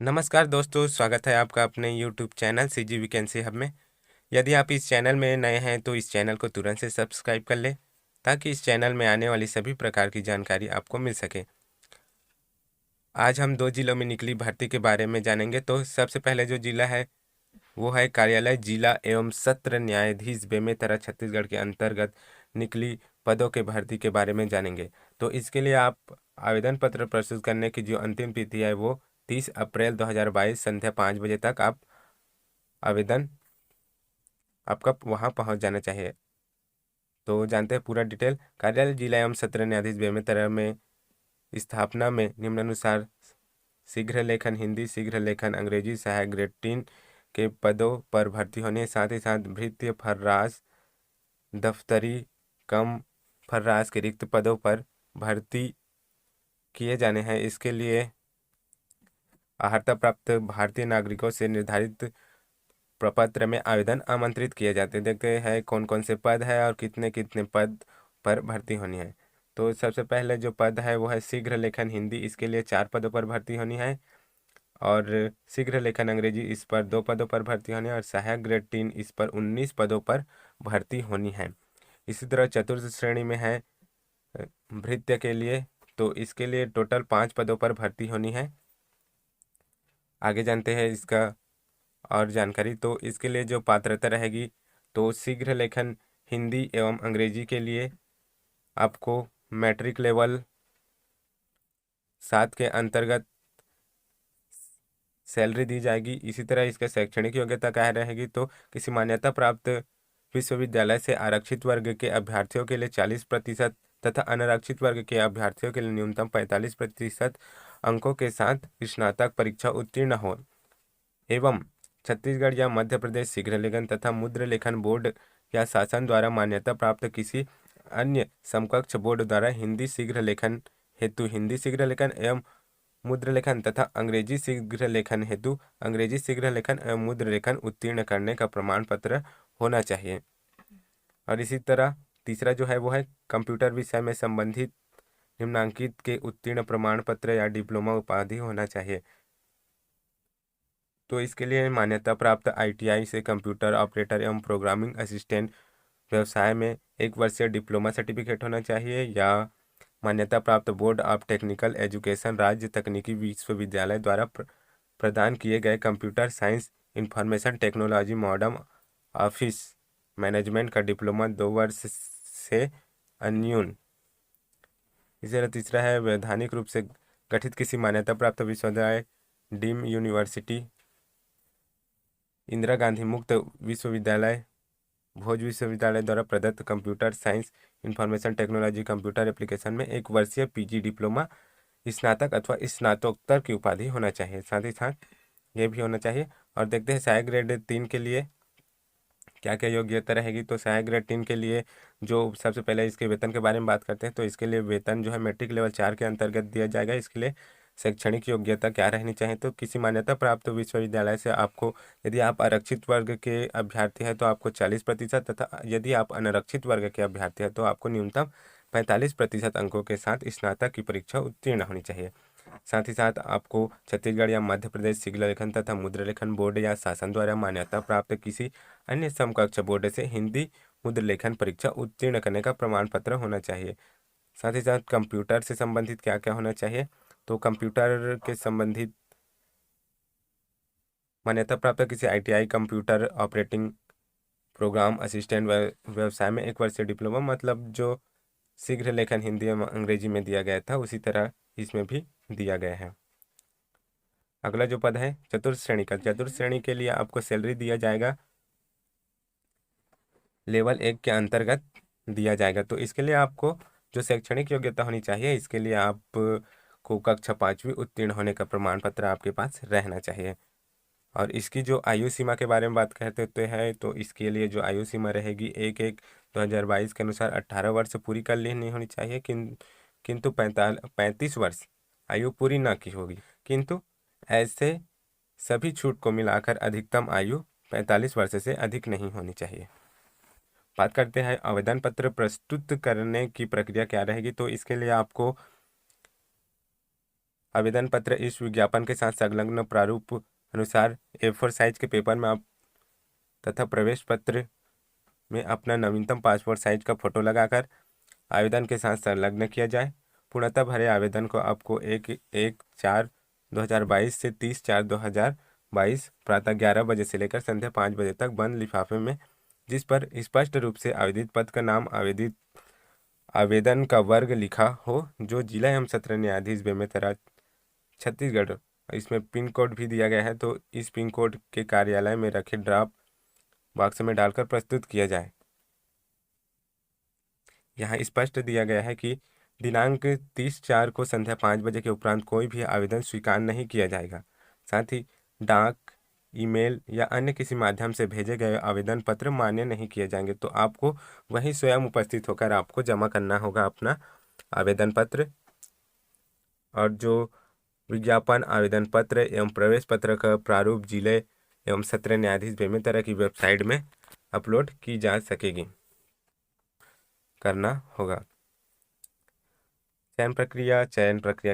नमस्कार दोस्तों, स्वागत है आपका अपने YouTube channel CG vacancy hub में। यदि आप इस चैनल में नए हैं तो इस चैनल को तुरंत से सब्सक्राइब कर लें ताकि इस चैनल में आने वाली सभी प्रकार की जानकारी आपको मिल सके। आज हम 2 जिलों में निकली भर्ती के बारे में जानेंगे। तो सबसे पहले जो जिला है वो है कार्यालय जिला एवं सत्र न्यायाधीश बेमेतरा छत्तीसगढ़ के अंतर्गत निकली पदों के भर्ती के बारे में जानेंगे। तो इसके लिए आप आवेदन पत्र प्रस्तुत करने की जो अंतिम तिथि है वो 30 अप्रैल 2022 संध्या 5 बजे तक आप आवेदन आपका वहां पहुंच जाना चाहिए। तो जानते हैं पूरा डिटेल। कार्यालय जिला एवं सत्र न्यायाधीश बेमेतरा में स्थापना में निम्नानुसार शीघ्र लेखन हिंदी, शीघ्र लेखन अंग्रेजी सहायक ग्रेड 3 के पदों पर भर्ती होने, साथ ही साथ भृत्य फर्राश दफ्तरी कम फर्राश के रिक्त पदों पर भर्ती किए जाने हैं। इसके लिए अर्हता प्राप्त भारतीय नागरिकों से निर्धारित प्रपत्र में आवेदन आमंत्रित किए जाते हैं। देखते हैं कौन कौन से पद है और कितने कितने पद पर भर्ती होनी है। तो सबसे पहले जो पद है वो है शीघ्र लेखन हिंदी, इसके लिए 4 पदों पर भर्ती होनी है। और शीघ्र लेखन अंग्रेजी, इस पर 2 पदों पर भर्ती होनी है। और सहायक ग्रेड 3, इस पर 19 पदों पर भर्ती होनी है। इसी तरह चतुर्थ श्रेणी में है भृत्य के लिए, तो इसके लिए टोटल 5 पदों पर भर्ती होनी है। आगे जानते हैं इसका और जानकारी। तो इसके लिए जो पात्रता रहेगी, तो शीघ्र लेखन हिंदी एवं अंग्रेजी के लिए आपको मैट्रिक लेवल 7 के अंतर्गत सैलरी दी जाएगी। इसी तरह इसका शैक्षणिक योग्यता क्या रहेगी, तो किसी मान्यता प्राप्त विश्वविद्यालय से आरक्षित वर्ग के अभ्यर्थियों के लिए 40% तथा अनारक्षित वर्ग के अभ्यर्थियों के लिए न्यूनतम 45% अंकों के साथ स्नातक परीक्षा उत्तीर्ण हो एवं छत्तीसगढ़ या मध्य प्रदेश शीघ्र लेखन तथा मुद्र लेखन बोर्ड या शासन द्वारा मान्यता प्राप्त किसी अन्य समकक्ष बोर्ड द्वारा हिंदी शीघ्र लेखन हेतु हिंदी शीघ्र लेखन एवं मुद्र लेखन तथा अंग्रेजी शीघ्र लेखन हेतु अंग्रेजी शीघ्र लेखन एवं मुद्र लेखन उत्तीर्ण करने का प्रमाण पत्र होना चाहिए। और इसी तरह तीसरा जो है वो है कंप्यूटर विषय में संबंधित निम्नांकित के उत्तीर्ण प्रमाण पत्र या डिप्लोमा उपाधि होना चाहिए। तो इसके लिए मान्यता प्राप्त ITI से कंप्यूटर ऑपरेटर एवं प्रोग्रामिंग असिस्टेंट व्यवसाय में 1 वर्षीय डिप्लोमा सर्टिफिकेट होना चाहिए, या मान्यता प्राप्त बोर्ड ऑफ टेक्निकल एजुकेशन राज्य तकनीकी विश्वविद्यालय द्वारा प्रदान किए गए computer science information technology modern office management का डिप्लोमा 2 वर्ष से अन्यून। इसी तरह तीसरा है वैधानिक रूप से गठित किसी मान्यता प्राप्त विश्वविद्यालय, डीम यूनिवर्सिटी, इंदिरा गांधी मुक्त विश्वविद्यालय, भोज विश्वविद्यालय द्वारा प्रदत्त computer science information technology computer application में 1 वर्षीय PG डिप्लोमा स्नातक अथवा स्नातकोत्तर की उपाधि होना चाहिए। साथ ही साथ ये भी होना चाहिए। और देखते हैं सहायक ग्रेड 3 के लिए क्या क्या योग्यता रहेगी। तो सहायक ग्रेड 3 के लिए जो सबसे पहले इसके वेतन के बारे में बात करते हैं, तो इसके लिए वेतन जो है मैट्रिक लेवल 4 के अंतर्गत दिया जाएगा। इसके लिए शैक्षणिक योग्यता क्या रहनी चाहिए, तो किसी मान्यता प्राप्त विश्वविद्यालय से आपको, यदि आप आरक्षित वर्ग के अभ्यर्थी हैं तो आपको 40% तथा यदि आप अनारक्षित वर्ग के अभ्यर्थी हैं तो आपको न्यूनतम 45% अंकों के साथ स्नातक की परीक्षा उत्तीर्ण होनी चाहिए। साथ ही साथ आपको छत्तीसगढ़ या मध्य प्रदेश शीघ्र लेखन तथा मुद्र लेखन बोर्ड या शासन द्वारा मान्यता प्राप्त किसी अन्य समकक्ष बोर्ड से हिंदी मुद्र लेखन परीक्षा उत्तीर्ण करने का प्रमाण पत्र होना चाहिए। साथ ही साथ कंप्यूटर से संबंधित क्या क्या होना चाहिए, तो कंप्यूटर के संबंधित मान्यता प्राप्त किसी ITI computer operating program assistant व्यवसाय में 1 वर्षीय डिप्लोमा, मतलब जो शीघ्र लेखन हिंदी एवं अंग्रेजी में दिया गया था उसी तरह इसमें भी दिया गया है। अगला जो पद है चतुर्थ श्रेणी का, चतुर्थ श्रेणी के लिए आपको सैलरी दिया जाएगा लेवल 1 के अंतर्गत दिया जाएगा। तो इसके लिए आपको जो शैक्षणिक योग्यता होनी चाहिए, इसके लिए आपको कक्षा 5वीं उत्तीर्ण होने का प्रमाण पत्र आपके पास रहना चाहिए। और इसकी जो आयु सीमा के बारे में बात करते हैं, तो इसके लिए जो आयु सीमा रहेगी 1/1/2022 के अनुसार 18 वर्ष पूरी कर लेनी होनी चाहिए, किंतु 35 वर्ष आयु पूरी ना की होगी। किंतु ऐसे सभी छूट को मिलाकर अधिकतम आयु 45 वर्ष से अधिक नहीं होनी चाहिए। बात करते हैं आवेदन पत्र प्रस्तुत करने की प्रक्रिया क्या रहेगी। तो इसके लिए आपको आवेदन पत्र इस विज्ञापन के साथ संलग्न प्रारूप अनुसार A4 साइज के पेपर में आप तथा प्रवेश पत्र में अपना नवीनतम पासपोर्ट साइज का फोटो लगाकर आवेदन के साथ संलग्न किया जाए। पूर्णतः भरे आवेदन को आपको 1/4/2022 से 30/4/2022 प्रातः 11 बजे से लेकर संध्या 5 बजे तक बंद लिफाफे में, जिस पर स्पष्ट रूप से आवेदित पद का नाम, आवेदन का वर्ग लिखा हो, जो जिला एवं सत्र न्यायाधीश बेमेतरा छत्तीसगढ़, इसमें पिन कोड भी दिया गया है, तो इस पिन कोड के कार्यालय में रखे ड्रॉप बॉक्स में डालकर प्रस्तुत किया जाए। यहाँ स्पष्ट दिया गया है कि दिनांक 30/4 को संध्या 5 बजे के उपरांत कोई भी आवेदन स्वीकार नहीं किया जाएगा। साथ ही डाक, ईमेल या अन्य किसी माध्यम से भेजे गए आवेदन पत्र मान्य नहीं किए जाएंगे। तो आपको वहीं स्वयं उपस्थित होकर आपको जमा करना होगा अपना आवेदन पत्र। और जो विज्ञापन, आवेदन पत्र एवं प्रवेश पत्र का प्रारूप जिले एवं सत्र न्यायाधीश बेमेतरा की वेबसाइट में अपलोड की जा सकेगी, करना होगा। चयन प्रक्रिया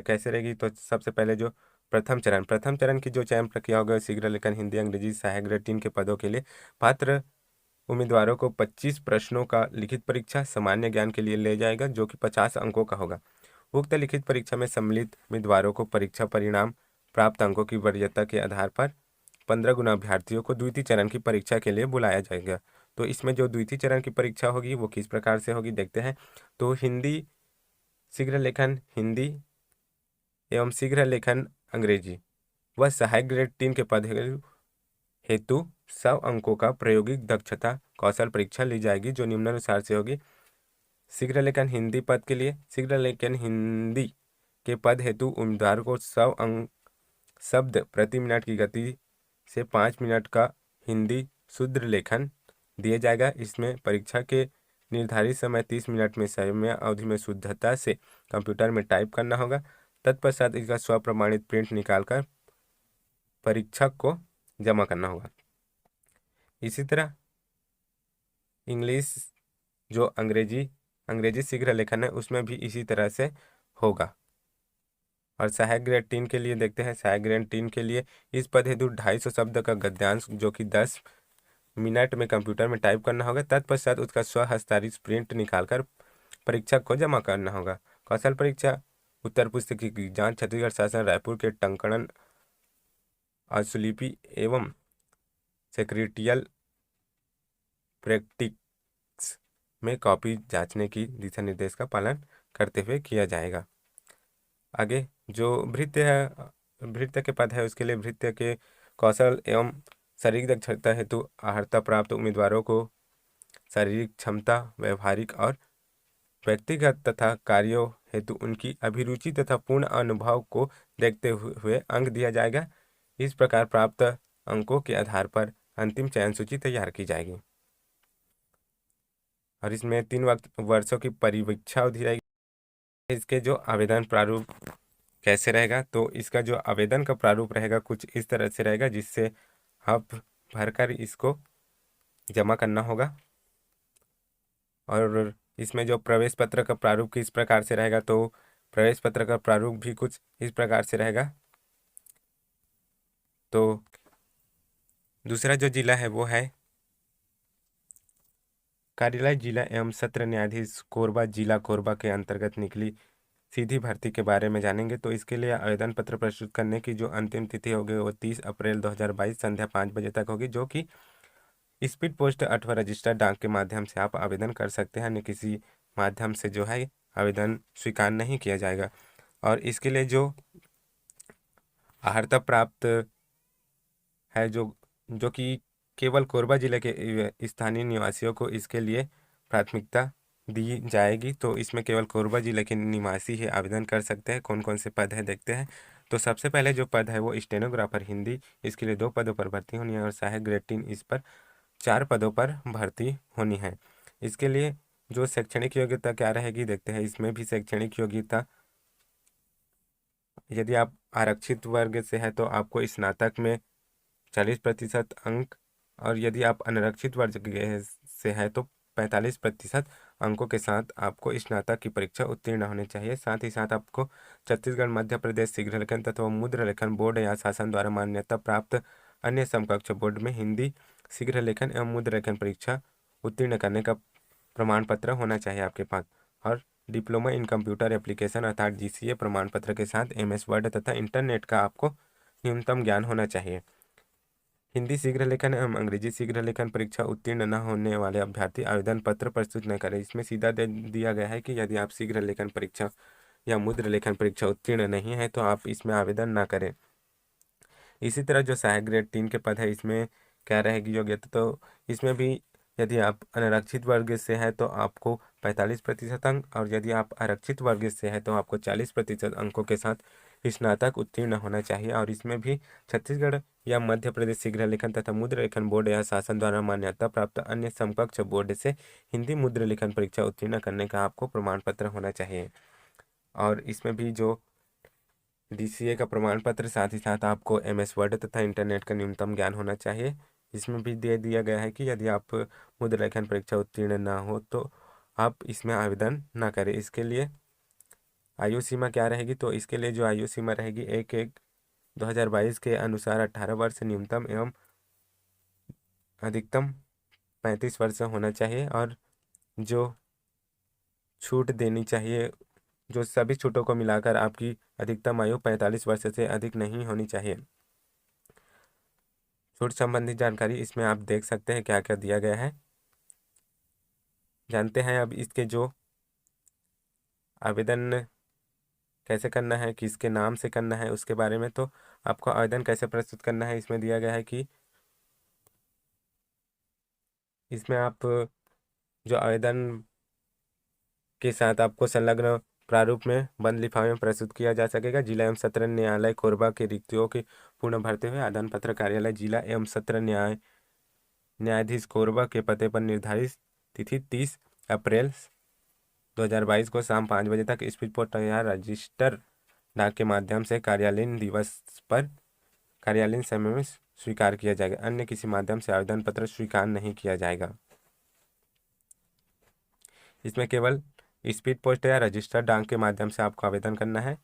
कैसे रहेगी? तो सबसे पहले जो प्रथम चरण की जो चयन प्रक्रिया होगा, शीघ्र लेखन हिंदी अंग्रेजी सहायक ग्रेड 3 के पदों के लिए पात्र उम्मीदवारों को 25 प्रश्नों का लिखित परीक्षा सामान्य ज्ञान के लिए ले जाएगा, जो कि 50 अंकों का होगा। उक्त लिखित परीक्षा में सम्मिलित उम्मीदवारों को परीक्षा परिणाम प्राप्त अंकों की वरीयता के आधार पर 15 गुना अभ्यर्थियों को द्वितीय चरण की परीक्षा के लिए बुलाया जाएगा। तो इसमें जो द्वितीय चरण की परीक्षा होगी वो किस प्रकार से होगी देखते हैं। तो हिंदी शीघ्र लेखन हिंदी एवं शीघ्र लेखन अंग्रेजी व सहायक ग्रेड 3 के पद हेतु 100 अंकों का प्रायोगिक दक्षता कौशल परीक्षा ली जाएगी, जो निम्नानुसार से होगी। शीघ्र लेखन हिंदी पद के लिए शीघ्र लेखन हिंदी के पद हेतु उम्मीदवार को 100 अंक शब्द प्रति मिनट की गति से 5 मिनट का हिंदी शुद्ध लेखन दिया जाएगा। इसमें परीक्षा के निर्धारित समय 30 मिनट में समय अवधि में शुद्धता से कंप्यूटर में टाइप करना होगा। तत्पश्चात इसका स्वप्रमाणित प्रिंट निकालकर परीक्षक को जमा करना होगा। इसी तरह इंग्लिश जो अंग्रेजी शीघ्र लेखन है उसमें भी इसी तरह से होगा। और सहायक ग्रेड 3 के लिए देखते हैं। सहायक ग्रेड 3 के लिए इस पद हेतु 250 शब्द का गद्यांश जो कि 10 मिनट में कंप्यूटर में टाइप करना होगा। तत्पश्चात उसका स्व हस्ताक्षरित प्रिंट निकालकर परीक्षक को जमा करना होगा। कौशल परीक्षा उत्तर पुस्तिका की जांच छत्तीसगढ़ शासन रायपुर के टंकणन अनुलिपि एवं सेक्रेटरियल प्रैक्टिस में कॉपी जांचने की दिशा निर्देश का पालन करते हुए किया जाएगा। आगे जो भृत्य के पद है उसके लिए भृत्य के कौशल एवं शारीरिक दक्षता हेतु अर्हता प्राप्त उम्मीदवारों को शारीरिक क्षमता, व्यवहारिक और व्यक्तिगत तथा कार्यों हेतु उनकी अभिरुचि तथा पूर्ण अनुभव को देखते हुए अंक दिया जाएगा। इस प्रकार प्राप्त अंकों के आधार पर अंतिम चयन सूची तैयार की जाएगी। और इसमें 3 वर्षों की परीक्षा अवधि रहेगी। इसके जो आवेदन प्रारूप कैसे रहेगा? तो इसका जो आवेदन का प्रारूप रहेगा कुछ इस तरह से रहेगा, जिससे आप भरकर इसको जमा करना होगा। और इसमें जो प्रवेश पत्र का प्रारूप किस प्रकार से रहेगा? तो प्रवेश पत्र का प्रारूप भी कुछ इस प्रकार से रहेगा। तो दूसरा जो जिला है वो है कार्यालय जिला एवं सत्र न्यायाधीश कोरबा। जिला कोरबा के अंतर्गत निकली सीधी भर्ती के बारे में जानेंगे। तो इसके लिए आवेदन पत्र प्रस्तुत करने की जो अंतिम तिथि होगी वो 30 अप्रैल 2022 संध्या 5 बजे तक होगी, जो कि स्पीड पोस्ट अथवा रजिस्टर्ड डाक के माध्यम से आप आवेदन कर सकते हैं। अन्य किसी माध्यम से जो है आवेदन स्वीकार नहीं किया जाएगा। और इसके लिए जो अर्हता प्राप्त है जो कि केवल कोरबा जिले के स्थानीय निवासियों को इसके लिए प्राथमिकता दी जाएगी। तो इसमें केवल कोरबा जिले के निवासी ही आवेदन कर सकते हैं। कौन कौन से पद है देखते हैं। तो सबसे पहले जो पद है वो स्टेनोग्राफर हिंदी, इसके लिए 2 पदों पर भर्ती होनी है। और सहायक ग्रेड 3 इस पर 4 पदों पर भर्ती होनी है। इसके लिए जो शैक्षणिक योग्यता क्या रहेगी देखते हैं। इसमें भी शैक्षणिक योग्यता यदि आप आरक्षित वर्ग से है तो आपको स्नातक में 40% अंक, और यदि आप अनारक्षित वर्ग से है तो 45% अंकों के साथ आपको स्नातक की परीक्षा उत्तीर्ण होनी चाहिए। साथ ही साथ आपको छत्तीसगढ़ मध्य प्रदेश शीघ्र लेखन तथा मुद्र लेखन बोर्ड या शासन द्वारा मान्यता प्राप्त अन्य समकक्ष बोर्ड में हिंदी शीघ्र लेखन एवं मुद्र लेखन परीक्षा उत्तीर्ण करने का प्रमाण पत्र होना चाहिए आपके पास। और डिप्लोमा इन कंप्यूटर एप्लीकेशन अर्थात DCA प्रमाण पत्र के साथ MS वर्ड तथा इंटरनेट का आपको न्यूनतम ज्ञान होना चाहिए। हिंदी शीघ्र लेखन एवं अंग्रेजी शीघ्र लेखन परीक्षा उत्तीर्ण न होने वाले अभ्यर्थी आवेदन पत्र प्रस्तुत न करें। इसमें सीधा दे दिया गया है कि यदि आप शीघ्र लेखन परीक्षा या मुद्र लेखन परीक्षा उत्तीर्ण नहीं है तो आप इसमें आवेदन ना करें। इसी तरह जो सहायक ग्रेड 3 के पद है इसमें क्या रहेगी योग्यता, तो इसमें भी यदि आप अनारक्षित वर्ग से है तो आपको 45% अंक, और यदि आप आरक्षित वर्ग से है तो आपको 40% अंकों के साथ स्नातक उत्तीर्ण होना चाहिए। और इसमें भी छत्तीसगढ़ या मध्य प्रदेश शीघ्र लेखन तथा मुद्र लेखन बोर्ड या शासन द्वारा मान्यता प्राप्त अन्य समकक्ष बोर्ड से हिंदी मुद्र लेखन परीक्षा उत्तीर्ण करने का आपको प्रमाण पत्र होना चाहिए। और इसमें भी जो DCA का प्रमाण पत्र, साथ ही साथ आपको MS वर्ड तथा इंटरनेट का न्यूनतम ज्ञान होना चाहिए। इसमें भी दे दिया गया है कि यदि आप मुद्र लेखन परीक्षा उत्तीर्ण ना हो तो आप इसमें आवेदन ना करें। इसके लिए आयु सीमा क्या रहेगी, तो इसके लिए जो आयु सीमा रहेगी 1/1/2022 के अनुसार 18 वर्ष न्यूनतम एवं अधिकतम 35 वर्ष होना चाहिए। और जो छूट देनी चाहिए, जो सभी छूटों को मिलाकर आपकी अधिकतम आयु 45 वर्ष से अधिक नहीं होनी चाहिए। छूट संबंधी जानकारी इसमें आप देख सकते हैं क्या क्या दिया गया है। जानते हैं अब इसके जो आवेदन कैसे करना है, किसके नाम से करना है उसके बारे में। तो आपको आवेदन कैसे प्रस्तुत करना है इसमें दिया गया है कि इसमें आप जो आवेदन के साथ आपको संलग्न प्रारूप में बंद लिफाफे में प्रस्तुत किया जा सकेगा। जिला एवं सत्र न्यायालय कोरबा के रिक्तियों के पूर्ण भरते हुए आदान पत्र कार्यालय जिला एवं सत्र न्यायाधीश कोरबा के पते पर निर्धारित तिथि 30 अप्रैल 2022 को शाम 5 बजे तक स्पीड पोस्ट या रजिस्टर डाक के माध्यम से कार्यालयीन दिवस पर कार्यालयीन समय में स्वीकार किया जाएगा। अन्य किसी माध्यम से आवेदन पत्र स्वीकार नहीं किया जाएगा। इसमें केवल स्पीड पोस्ट या रजिस्टर डाक के माध्यम से आपको आवेदन करना है।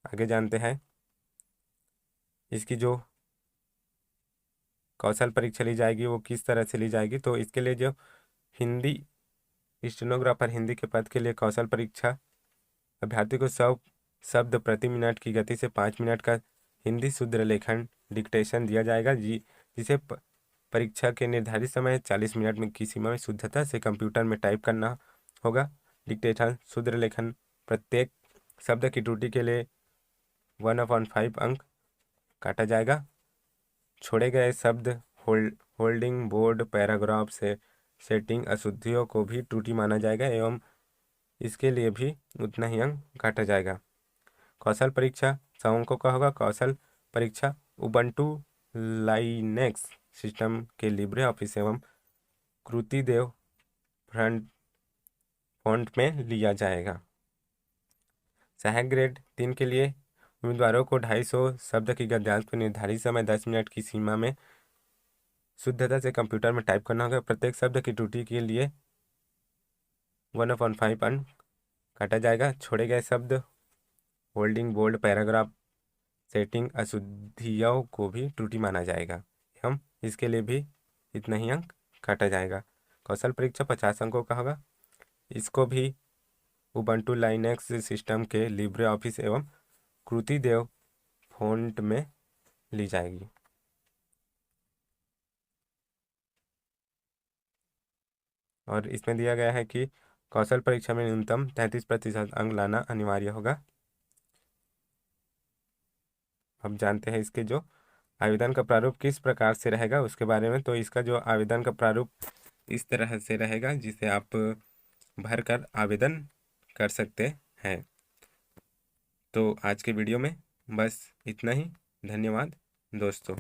आगे जानते हैं इसकी जो कौशल परीक्षा ली जाएगी वो किस तरह से ली जाएगी। तो इसके लिए जो हिंदी स्टेनोग्राफर हिंदी के पद के लिए कौशल परीक्षा अभ्यर्थी को 100 शब्द प्रति मिनट की गति से 5 मिनट का हिंदी शुद्ध लेखन डिक्टेशन दिया जाएगा, जिसे परीक्षा के निर्धारित समय 40 मिनट में की सीमा में शुद्धता से कंप्यूटर में टाइप करना होगा। डिक्टेशन शुद्ध लेखन प्रत्येक शब्द की त्रुटि के लिए 1/5 अंक काटा जाएगा। छोड़े गए शब्द होल्डिंग बोर्ड पैराग्राफ से सेटिंग अशुद्धियों को भी त्रुटि माना जाएगा एवं इसके लिए भी उतना ही अंक काटा जाएगा। कौशल परीक्षा 100 अंकों का होगा। कौशल परीक्षा उबंटू लाइनेक्स सिस्टम के लिब्रे ऑफिस एवं कृतिदेव फॉन्ट में लिया जाएगा। सहायक ग्रेड 3 के लिए उम्मीदवारों को 250 शब्द की गद्यांश को निर्धारित समय 10 मिनट की सीमा में शुद्धता से कंप्यूटर में टाइप करना होगा। प्रत्येक शब्द की त्रुटि के लिए 1/5 अंक काटा जाएगा। छोड़े गए शब्द होल्डिंग बोल्ड पैराग्राफ सेटिंग अशुद्धियों को भी त्रुटि माना जाएगा एवं इसके लिए भी इतना ही अंक काटा जाएगा। कौशल परीक्षा 50 अंकों का होगा। इसको भी उबंटू लाइनेक्स सिस्टम के लिब्रे ऑफिस एवं कृतिदेव फॉन्ट में ली जाएगी। और इसमें दिया गया है कि कौशल परीक्षा में न्यूनतम 33% अंक लाना अनिवार्य होगा। अब जानते हैं इसके जो आवेदन का प्रारूप किस प्रकार से रहेगा उसके बारे में। तो इसका जो आवेदन का प्रारूप इस तरह से रहेगा जिसे आप भरकर आवेदन कर सकते हैं। तो आज के वीडियो में बस इतना ही। धन्यवाद दोस्तों।